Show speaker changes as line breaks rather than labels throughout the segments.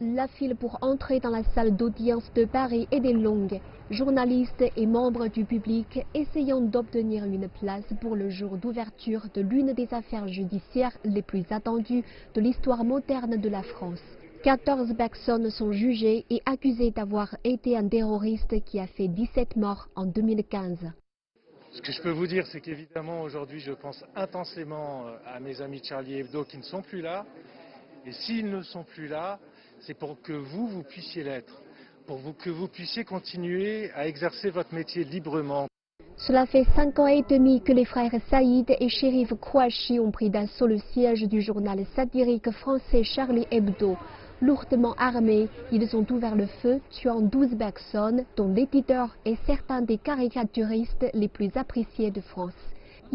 La file pour entrer dans la salle d'audience de Paris est longue. Journalistes et membres du public essayant d'obtenir une place pour le jour d'ouverture de l'une des affaires judiciaires les plus attendues de l'histoire moderne de la France. 14 personnes sont jugées et accusées d'avoir été un terroriste qui a fait 17 morts en 2015.
Ce que je peux vous dire, c'est qu'évidemment aujourd'hui je pense intensément à mes amis de Charlie Hebdo qui ne sont plus là. Et s'ils ne sont plus là, c'est pour que vous puissiez l'être, que vous puissiez continuer à exercer votre métier librement.
Cela fait 5 ans et demi que les frères Saïd et Chérif Kouachi ont pris d'assaut le siège du journal satirique français Charlie Hebdo. Lourdement armés, ils ont ouvert le feu, tuant 12 personnes, dont l'éditeur et certains des caricaturistes les plus appréciés de France.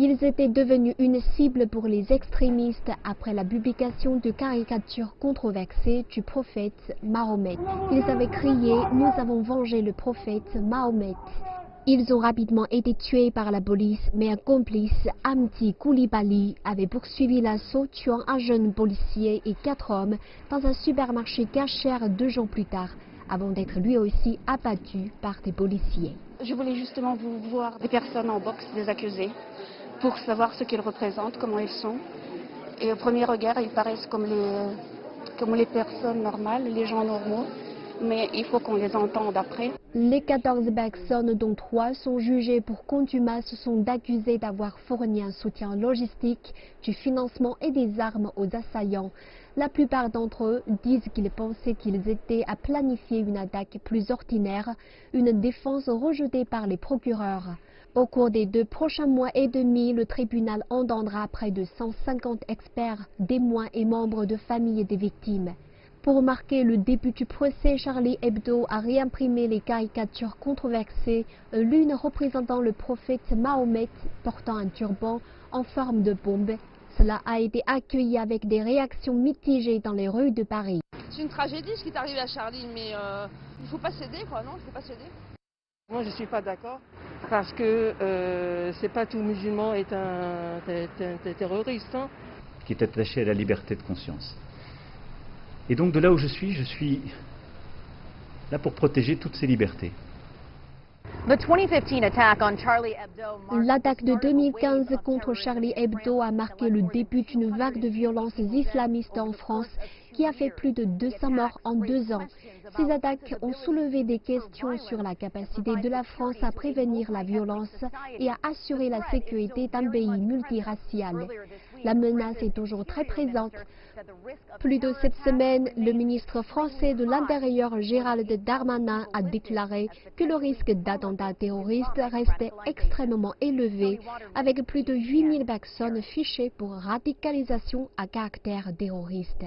Ils étaient devenus une cible pour les extrémistes après la publication de caricatures controversées du prophète Mahomet. Ils avaient crié « Nous avons vengé le prophète Mahomet ». Ils ont rapidement été tués par la police, mais un complice, Hamdi Koulibaly, avait poursuivi l'assaut, tuant un jeune policier et 4 hommes dans un supermarché cachère 2 jours plus tard, avant d'être lui aussi abattu par des policiers.
Je voulais justement voir des personnes en boxe, des accusés, pour savoir ce qu'ils représentent, comment ils sont. Et au premier regard, ils paraissent comme les personnes normales, les gens normaux. Mais il faut qu'on les entende après.
Les 14 personnes, dont 3 sont jugées pour contumace, sont accusées d'avoir fourni un soutien logistique, du financement et des armes aux assaillants. La plupart d'entre eux disent qu'ils pensaient qu'ils étaient à planifier une attaque plus ordinaire, une défense rejetée par les procureurs. Au cours des 2 prochains mois et demi, le tribunal entendra près de 150 experts, témoins et membres de familles des victimes. Pour marquer le début du procès, Charlie Hebdo a réimprimé les caricatures controversées, l'une représentant le prophète Mahomet portant un turban en forme de bombe. Cela a été accueilli avec des réactions mitigées dans les rues de Paris.
C'est une tragédie ce qui est arrivé à Charlie, mais il ne faut pas céder, quoi, non, il faut pas céder.
Moi je ne suis pas d'accord parce que c'est pas tout musulman est un terroriste. Hein.
Qui est attaché à la liberté de conscience. Et donc de là où je suis là pour protéger toutes ces libertés.
L'attaque de 2015 contre Charlie Hebdo a marqué le début d'une vague de violences islamistes en France qui a fait plus de 200 morts en 2 ans. Ces attaques ont soulevé des questions sur la capacité de la France à prévenir la violence et à assurer la sécurité d'un pays multiracial. La menace est toujours très présente. Plus tôt cette semaine, le ministre français de l'Intérieur Gérald Darmanin a déclaré que le risque d'attentat terroriste restait extrêmement élevé, avec plus de 8000 personnes fichées pour radicalisation à caractère terroriste.